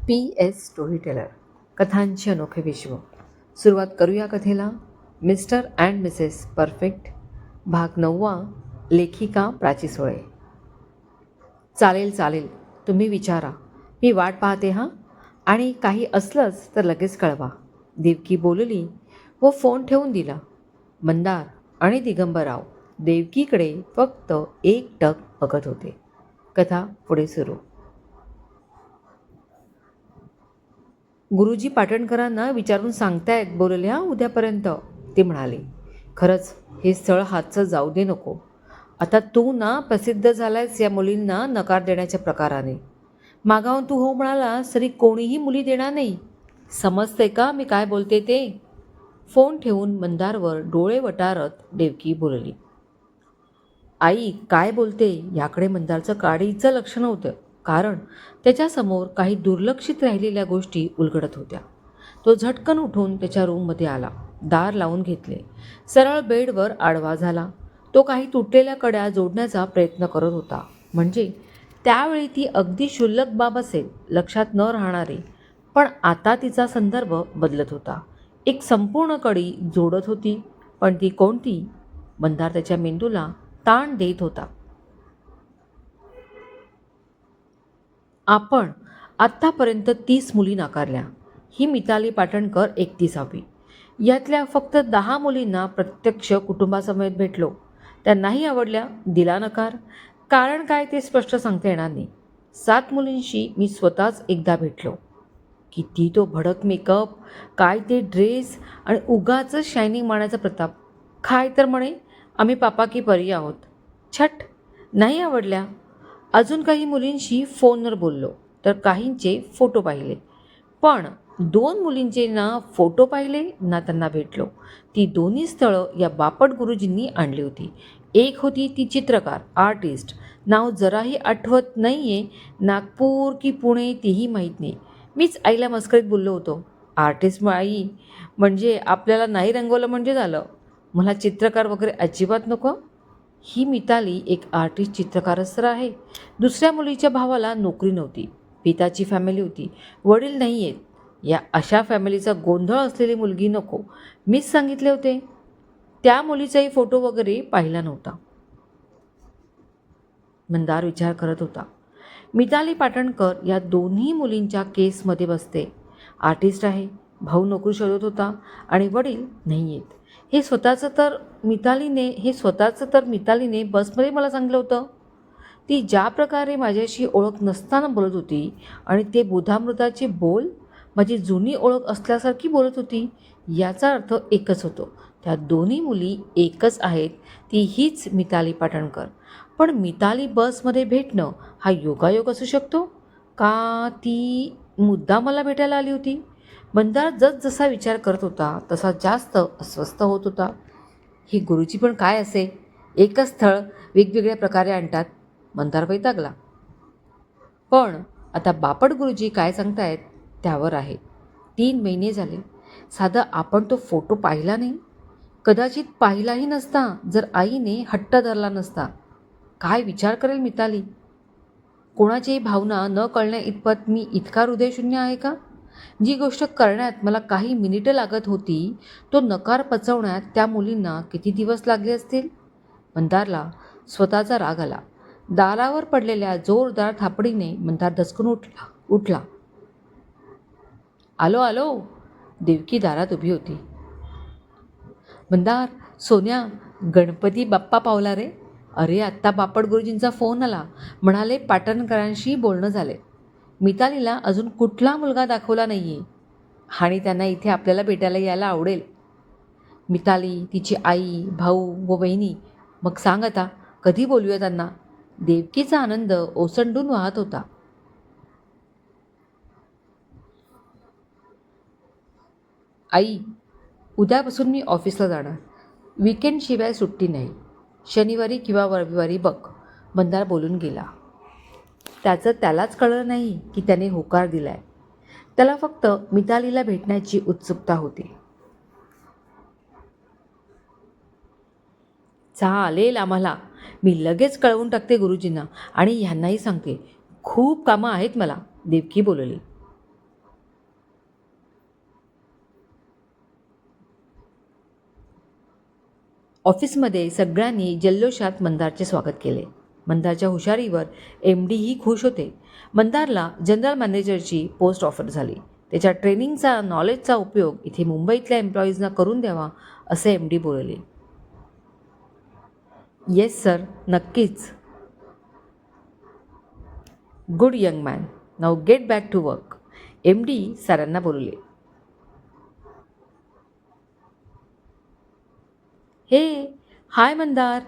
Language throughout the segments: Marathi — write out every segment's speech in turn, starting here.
PS स्टोरी टेलर कथांचे अनोखे विश्व. सुरुवात करूया कथेला. मिस्टर अँड मिसेस परफेक्ट, भाग 9. लेखिका प्राची सोळे. चालेल चालेल, तुम्ही विचारा, मी वाट पाहते हां. आणि काही असलंच तर लगेच कळवा, देवकी बोलली व फोन ठेवून दिला. मंदार आणि दिगंबरराव देवकीकडे फक्त एकटक बघत होते. कथा पुढे सुरू. गुरुजी पाटणकरांना विचारून सांगतायत बोलल्या उद्यापर्यंत, ते म्हणाले. खरंच हे स्थळ हातचं जाऊ दे नको. आता तू ना प्रसिद्ध झालायस या मुलींना नकार देण्याच्या प्रकाराने. मागाहून तू हो म्हणालास तरी कोणीही मुली देणार नाही. समजते का मी काय बोलते ते? फोन ठेवून मंदारवर डोळे वटारत देवकी बोलली. आई काय बोलते याकडे मंदारचं काडीचं लक्ष नव्हतं, कारण त्याच्यासमोर काही दुर्लक्षित राहिलेल्या गोष्टी उलगडत होत्या. तो झटकन उठून त्याच्या रूममध्ये आला. दार लावून घेतले. सरळ बेडवर आडवा झाला. तो काही तुटलेल्या कड्या जोडण्याचा प्रयत्न करत होता. म्हणजे त्यावेळी ती अगदी क्षुल्लक बाब असेल, लक्षात न राहणारी. पण आता तिचा संदर्भ बदलत होता. एक संपूर्ण कडी जोडत होती. पण ती कोणती? मंदार त्याच्या मेंदूला ताण देत होता. आपण आत्तापर्यंत 30 मुली नाकारल्या. ही मिताली पाटणकर 31वी. यातल्या फक्त 10 मुलींना प्रत्यक्ष कुटुंबासमेत भेटलो. त्या नाही आवडल्या, दिला नकार. कारण काय ते स्पष्ट सांगता येणार नाही. 7 मुलींशी मी स्वतःच एकदा भेटलो. किती तो भडक मेकअप, काय ते ड्रेस आणि उगाच शायनिंग मारण्याचा प्रताप. काय तर म्हणे आम्ही पापा की परी आहोत. छट, नाही आवडल्या. अजून काही मुलींशी फोनवर बोललो, तर काहींचे फोटो पाहिले. पण 2 मुलींचे ना फोटो पाहिले ना त्यांना भेटलो. ती दोन्ही स्थळं या बापट गुरुजींनी आणली होती. एक होती ती चित्रकार, आर्टिस्ट. नाव जराही आठवत नाही आहे. नागपूर की पुणे तेही माहीत नाही. मीच आईला मस्करीत बोललो होतो, आर्टिस्ट आई म्हणजे आपल्याला नाही रंगवलं म्हणजे झालं. मला चित्रकार वगैरे अजिबात नको. ही मिताली एक आर्टिस्ट चित्रकारच तर आहे. दुसऱ्या मुलीच्या भावाला नोकरी नव्हती. पिताची फॅमिली होती. वडील नाही आहेत. या अशा फॅमिलीचा गोंधळ असलेली मुलगी नको, मीच सांगितले होते. त्या मुलीचाही फोटो वगैरे पाहिला नव्हता. मंदार विचार करत होता. मिताली पाटणकर या दोन्ही मुलींच्या केसमध्ये बसते. आर्टिस्ट आहे, भाऊ नोकरी शोधत होता आणि वडील नाही आहेत. हे स्वतःचं तर मितालीने बसमध्ये मला सांगितलं होतं. ती ज्या प्रकारे माझ्याशी ओळख नसताना बोलत होती आणि ते बुधामृताचे बोल माझी जुनी ओळख असल्यासारखी बोलत होती, याचा अर्थ एकच होतो, त्या दोन्ही मुली एकच आहेत. ती हीच मिताली पाटणकर. पण मिताली बसमध्ये भेटणं हा योगायोग असू शकतो का ती मुद्दा मला भेटायला आली होती? मंदार जसा विचार करत होता तसा जास्त अस्वस्थ होत होता. हे गुरुजी पण काय असे, एकच स्थळ वेगवेगळ्या प्रकारे आणतात. मंदार वैतागला. पण आता बापट गुरुजी काय सांगतायत त्यावर आहे. 3 महिने झाले. साधा आपण तो फोटो पाहिला नाही. कदाचित पाहिलाही नसता जर आईने हट्ट धरला नसता. काय विचार करेल मिताली? कोणाचीही भावना न कळण्या इतपत मी इतका हृदयशून्य आहे का? जी गोष्ट करण्यात मला काही मिनिटं लागत होती, तो नकार पचवण्यात त्या मुलींना किती दिवस लागले असतील? मंदारला स्वतःचा राग आला. दारावर पडलेल्या जोरदार थापडीने मंदार दचकून उठला. आलो आलो. देवकी दारात उभी होती. मंदार, सोन्या, गणपती बाप्पा पावला रे. अरे आत्ता बापट गुरुजींचा फोन आला. म्हणाले पाटणकरांशी बोलणं झाले. मितालीला अजून कुठला मुलगा दाखवला नाही आहे आणि त्यांना इथे आपल्याला भेटायला यायला आवडेल. मिताली, तिची आई, भाऊ व बहिणी. मग सांग आता कधी बोलूया त्यांना? देवकीचा आनंद ओसंडून वाहत होता. आई, उद्यापासून मी ऑफिसला जाणार. विकेंडशिवाय सुट्टी नाही. शनिवारी किंवा रविवारी बघ, मंदार बोलून गेला. त्याचं त्यालाच कळलं नाही की त्याने होकार दिलाय. त्याला फक्त मितालीला भेटण्याची उत्सुकता होती. चालेल आम्हाला. मी लगेच कळवून टाकते गुरुजींना आणि ह्यांनाही सांगते. खूप कामं आहेत मला, देवकी बोलली. ऑफिसमध्ये सगळ्यांनी जल्लोषात मंदारचे स्वागत केले. मंदारच्या हुशारीवर MDही खुश होते. मंदारला जनरल मॅनेजरची पोस्ट ऑफर झाली. त्याच्या ट्रेनिंगचा नॉलेजचा उपयोग इथे मुंबईतल्या एम्प्लॉईजना करून द्यावा असे MD बोलले. येस सर, नक्कीच. Good young man, now get back to work. MD सारांना बोलले. हे, हाय मंदार.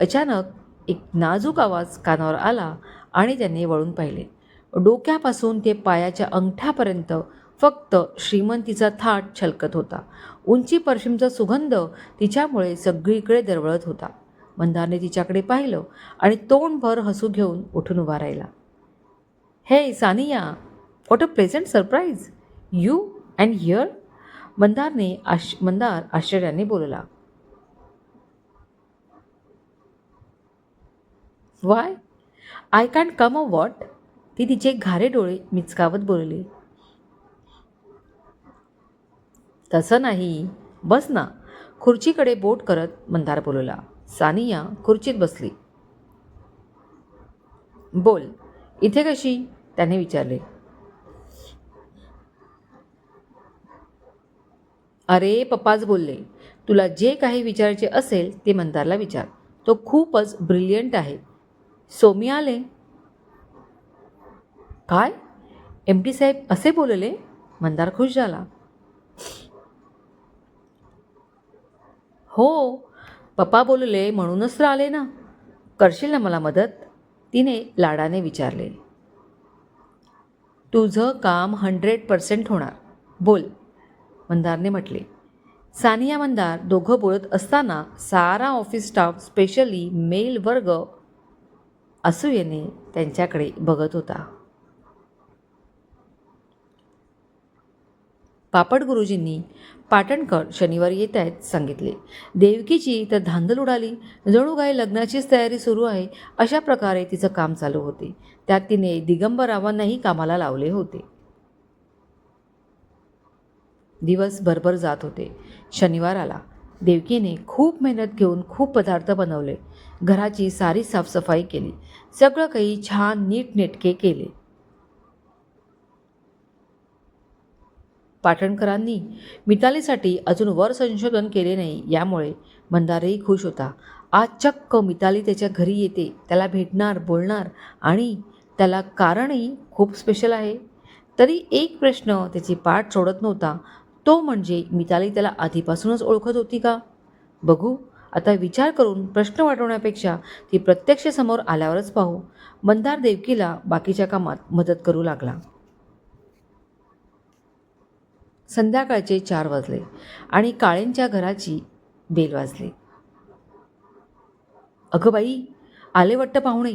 अचानक एक नाजूक आवाज कानावर आला आणि त्यांनी वळून पाहिले. डोक्यापासून ते पायाच्या अंगठ्यापर्यंत फक्त श्रीमंतीचा थाट छलकत होता. उंची परफ्यूमचा सुगंध तिच्यामुळे सगळीकडे दरवळत होता. मंदारने तिच्याकडे पाहिलं आणि तोंडभर हसू घेऊन उठून उभा राहिला. हे Sania, what a pleasant surprise. You and here. Mandar आश्चर्याने बोलला. Why, I can't come a what. ती तिचे घारे डोळे मिचकावत बोलली. तसं नाही, बस ना. खुर्चीकडे बोट करत मंदार बोलला. सानिया खुर्चीत बसली. बोल, इथे कशी, त्याने विचारले. अरे पप्पाच बोलले, तुला जे काही विचारायचे असेल ते मंदारला विचार. तो खूपच ब्रिलियंट आहे. सोमी आले. काय, MD साहेब असे बोलले. मंदार खुश झाला. हो, पप्पा बोलले म्हणूनच तर आले ना. करशील ना मला मदत, तिने लाडाने विचारले. तुझं काम 100% होणार. बोल, मंदारने म्हटले. सानिया मंदार दोघं बोलत असताना सारा ऑफिस स्टाफ, स्पेशली मेल वर्ग, असूयेने त्यांच्याकडे बघत होता. पापड गुरुजींनी पाटणकर शनिवारी येत आहेत सांगितले. देवकीची तर धांदल उडाली. जणू काही लग्नाचीच तयारी सुरू आहे अशा प्रकारे तिचं काम चालू होते. त्यात तिने दिगंबररावांनाही कामाला लावले होते. दिवस भरभर जात होते. शनिवार आला. देवकीने खूप मेहनत घेऊन खूप पदार्थ बनवले. घराची सारी साफसफाई केली. सगळं काही छान नीटनेटके केले. पाटणकरांनी मितालीसाठी अजून वर संशोधन केले नाही, यामुळे मंदारही खुश होता. आज चक्क मिताली त्याच्या घरी येते, त्याला भेटणार, बोलणार आणि त्याला कारणही खूप स्पेशल आहे. तरी एक प्रश्न त्याची पाठ सोडत नव्हता, तो म्हणजे मिताली त्याला आधीपासूनच ओळखत होती का? बघू, आता विचार करून प्रश्न वाढवण्यापेक्षा ती प्रत्यक्ष समोर आल्यावरच पाहू. मंदार देवकीला बाकीच्या कामात मदत करू लागला. संध्याकाळचे 4 वाजले आणि काळेंच्या घराची बेल वाजली. अगं बाई, आले वाटतं पाहुणे.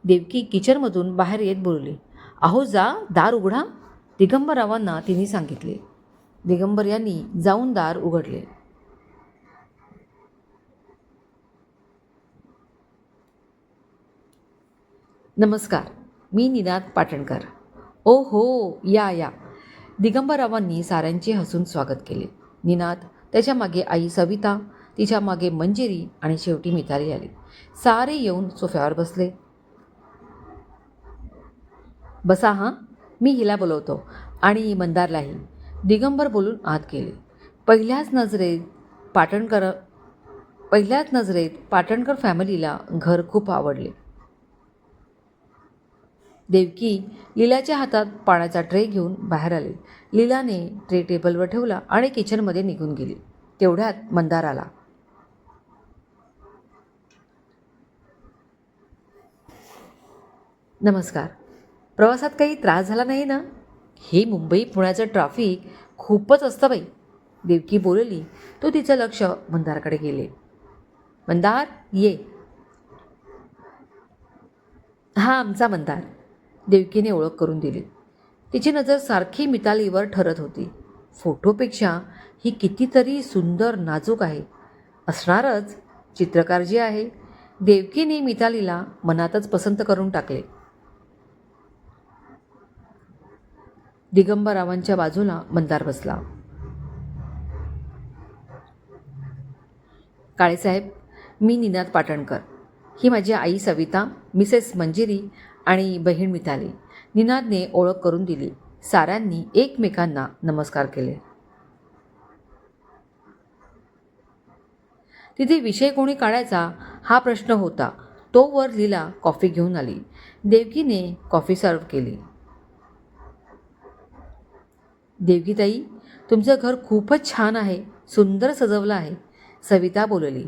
देवकी किचनमधून बाहेर येत बोलली. अहो जा, दार उघडा, दिगंबररावांना तिने सांगितले. दिगंबर यांनी जाऊन दार उघडले. नमस्कार, मी निनाद पाटणकर. ओ हो, या या. दिगंबररावांनी साऱ्यांचे हसून स्वागत केले. निनाद, त्याच्या मागे आई सविता, तिच्या मागे मंजिरी आणि शेवटी मिताली आली. सारे येऊन सोफ्यावर बसले. बसा हां, मी हिला बोलवतो आणि मंदारलाही, दिगंबर बोलून आत गेले. पहिल्याच नजरेत पाटणकर फॅमिलीला घर खूप आवडले. देवकी लीलाच्या हातात पाण्याचा ट्रे घेऊन बाहेर आले. लीलाने ट्रे टेबलवर ठेवला आणि किचनमध्ये निघून गेली. तेवढ्यात मंदार आला. नमस्कार. प्रवासात काही त्रास झाला नाही ना? हे मुंबई पुण्याचं ट्रॅफिक खूपच असतं बाई, देवकी बोलली. तो तिचं लक्ष मंदारकडे गेले. मंदार, ये. हा आमचा मंदार, देवकीने ओळख करून दिली. तिची नजर सारखी मितालीवर ठरत होती. फोटोपेक्षा ही कितीतरी सुंदर, नाजूक आहे. असणारच, चित्रकार जी आहे. देवकीने मितालीला मनातच पसंत करून टाकले. दिगंबररावांच्या बाजूला मंदार बसला. काळेसाहेब, मी निनाद पाटणकर. ही माझी आई सविता, मिसेस मंजिरी आणि बहीण मिताली. निनादने ओळख करून दिली. साऱ्यांनी एकमेकांना नमस्कार केले. तिथे विषय कोणी काढायचा हा प्रश्न होता. तो वर लीला कॉफी घेऊन आली. देवकीने कॉफी सर्व केली. देवकीताई, तुमचं घर खूपच छान आहे, सुंदर सजवलं आहे, सविता बोलली.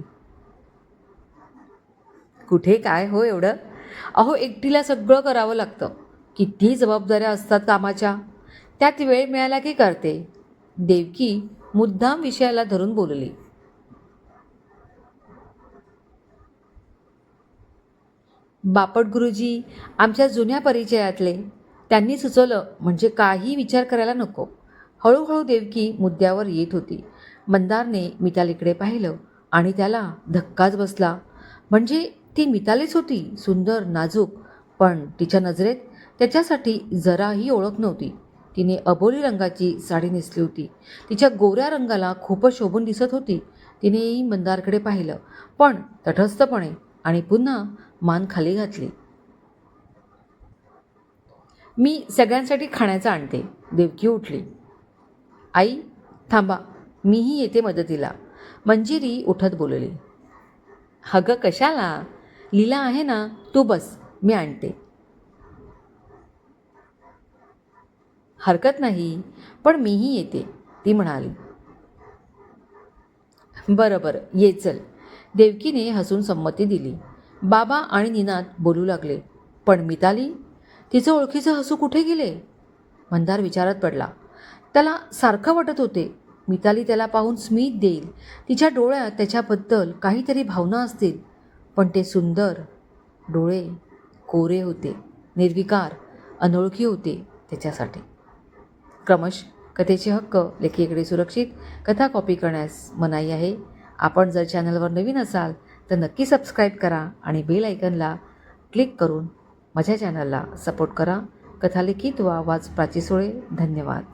कुठे काय हो एवढं? अहो, एकटीला सगळं करावं लागतं. किती जबाबदाऱ्या असतात कामाच्या. त्यात वेळ मिळाला की करते. देवकी मुद्दाम विषयाला धरून बोलली. बापट गुरुजी आमच्या जुन्या परिचयातले. त्यांनी सुचवलं म्हणजे काही विचार करायला नको. हळूहळू देवकी मुद्द्यावर येत होती. मंदारने मितालीकडे पाहिलं आणि त्याला धक्काच बसला. म्हणजे ती मितालीच होती, सुंदर, नाजूक, पण तिच्या नजरेत त्याच्यासाठी जराही ओळख नव्हती. तिने अबोली रंगाची साडी नेसली होती. तिच्या गोऱ्या रंगाला खूपच शोभून दिसत होती. तिनेही मंदारकडे पाहिलं, पण तटस्थपणे, आणि पुन्हा मान खाली घातली. मी सगळ्यांसाठी खाण्याचं आणते. देवकी उठली. आई, थांबा, मीही येते मदतीला, मंजिरी उठत बोलली. अगं कशाला? लीला आहे ना, तू बस, मी आणते. हरकत नाही, पण मीही येते, ती म्हणाली. बरं बरं, ये चल. देवकीने हसून संमती दिली. बाबा आणि निनाद बोलू लागले. पण मिताली, तिचं ओळखीचं हसू कुठे गेले? मंदार विचारात पडला. त्याला सारखं वाटत होते मिताली त्याला पाहून स्मित देईल. तिच्या डोळ्यात त्याच्याबद्दल काहीतरी भावना असतील. पण ते सुंदर डोळे कोरे होते, निर्विकार, अनोळखी होते त्याच्यासाठी. क्रमश कथेचे हक्क लेखिकेकडे सुरक्षित. कथा कॉपी करण्यास मनाई आहे. आपण जर चॅनलवर नवीन असाल तर नक्की सबस्क्राईब करा आणि बेल आयकनला क्लिक करून माझ्या चॅनलला सपोर्ट करा. कथा लिखित व आवाज प्राची सोळे. धन्यवाद.